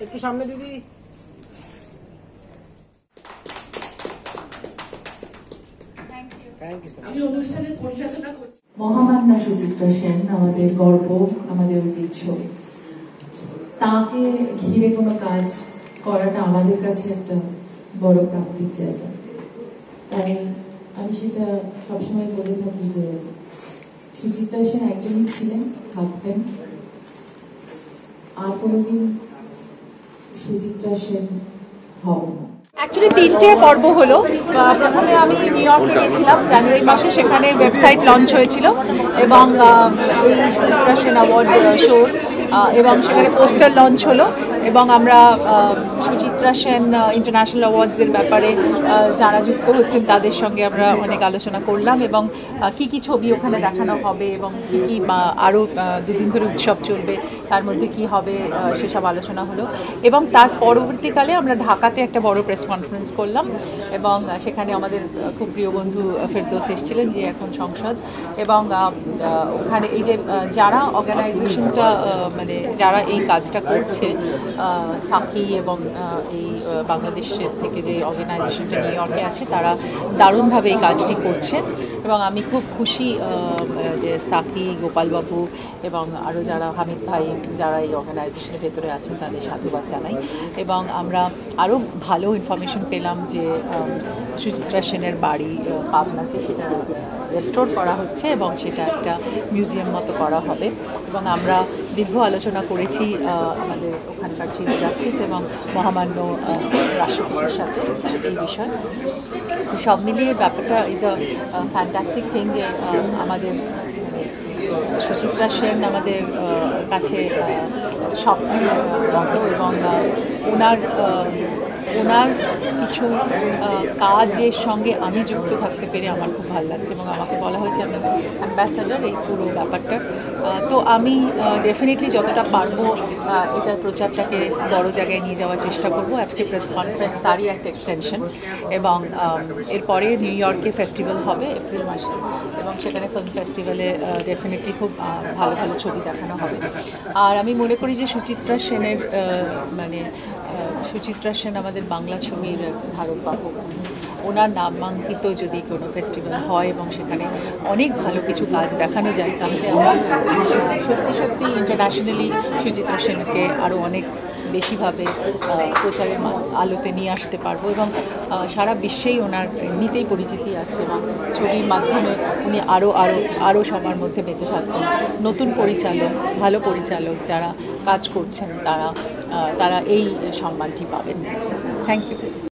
একটু সামনে দিদি। আমি অনুষ্ঠানের পরিচালনা করছি। মহামান্না সুচিত্রা সেন আমাদের গর্ব, আমাদের ঐতিহ্য। তাকে ঘিরে কোনো কাজ করাটা আমাদের কাছে একটা বড় প্রাপ্তির জায়গা। তাই আমি সেটা সবসময় বলে থাকি যে সুচিত্রা সেন একজনই ছিলেন, থাকবেন, আর কোনোদিন সুচিত্রা সেন হবে না। অ্যাকচুয়ালি 3টে পর্ব হলো। প্রথমে আমি নিউ ইয়র্কে গিয়েছিলাম জানুয়ারি মাসে, সেখানে ওয়েবসাইট লঞ্চ হয়েছিল এবং এই সুচিত্রা সেন অ্যাওয়ার্ড শো এবং সেখানে পোস্টার লঞ্চ হলো এবং আমরা সুচিত্রা সেন ইন্টারন্যাশনাল অ্যাওয়ার্ডসের ব্যাপারে যারা যুক্ত হচ্ছেন তাদের সঙ্গে আমরা অনেক আলোচনা করলাম এবং কি কি ছবি ওখানে দেখানো হবে এবং কী কী আরও দুদিন ধরে উৎসব চলবে তার মধ্যে কি হবে সেসব আলোচনা হলো। এবং তার পরবর্তীকালে আমরা ঢাকাতে একটা বড় প্রেস কনফারেন্স করলাম এবং সেখানে আমাদের খুব প্রিয় বন্ধু ফেরদৌস এসেছিলেন, যে এখন সংসদ, এবং ওখানে এই যে যারা অর্গানাইজেশনটা মানে যারা এই কাজটা করছে, সাকি এবং এই বাংলাদেশের থেকে যে অর্গানাইজেশনটা নিউ ইয়র্কে আছে, তারা দারুণভাবে এই কাজটি করছে এবং আমি খুব খুশি যে সাকি, গোপালবাবু এবং আরও যারা, হামিদ ভাই, যারা এই অর্গানাইজেশনের ভেতরে আছেন তাদের সাধুবাদ জানাই। এবং আমরা আরও ভালো ইনফরমেশন পেলাম যে সুচিত্রা সেনের বাড়ি পাবনাতে সেটা রেস্টোর করা হচ্ছে এবং সেটা একটা মিউজিয়াম মতো করা হবে। এবং আমরা দীর্ঘ আলোচনা করেছি আমাদের ওখানকার চিফ জাস্টিস এবং মহামান্য রাষ্ট্রপতির সাথে এই বিষয়। তো সব মিলিয়ে ব্যাপারটা ইজ আ ফ্যান্টাস্টিক থিং যে আমাদের সুচিত্রা সেন আমাদের কাছে স্বপ্নের মতো এবং ওনার কিছু কাজের সঙ্গে আমি যুক্ত থাকতে পেরে আমার খুব ভালো লাগছে এবং আমাকে বলা হয়েছে আমি অ্যাম্বাসাডার এই পুরো ব্যাপারটার। তো আমি ডেফিনেটলি যতটা পারবো এটার প্রচারটাকে বড় জায়গায় নিয়ে যাওয়ার চেষ্টা করব। আজকে প্রেস কনফারেন্স তারই একটা এক্সটেনশন এবং এরপরে নিউ ইয়র্কে ফেস্টিভ্যাল হবে এপ্রিল মাসে এবং সেখানে ফিল্ম ফেস্টিভ্যালে ডেফিনেটলি খুব ভালো ভালো ছবি দেখানো হবে। আর আমি মনে করি যে সুচিত্রা সেনের মানে সুচিত্রা সেন আমাদের বাংলা ছবির ধারক বাহক। ওনার নামাঙ্কিত যদি কোনো ফেস্টিভ্যাল হয় এবং সেখানে অনেক ভালো কিছু কাজ দেখানো যায়, তাহলে আমরা সত্যি সত্যি ইন্টারন্যাশনালি সুচিত্রা সেনকে আরও অনেক বেশিভাবে প্রচারের আলোতে নিয়ে আসতে পারবো এবং সারা বিশ্বেই ওনার এমনিতেই পরিচিতি আছে এবং ছবির মাধ্যমে উনি আরও সবার মধ্যে বেঁচে থাকবেন। নতুন পরিচালক, ভালো পরিচালক যারা কাজ করছেন তারা এই সম্মানটি পাবেন। Thank you.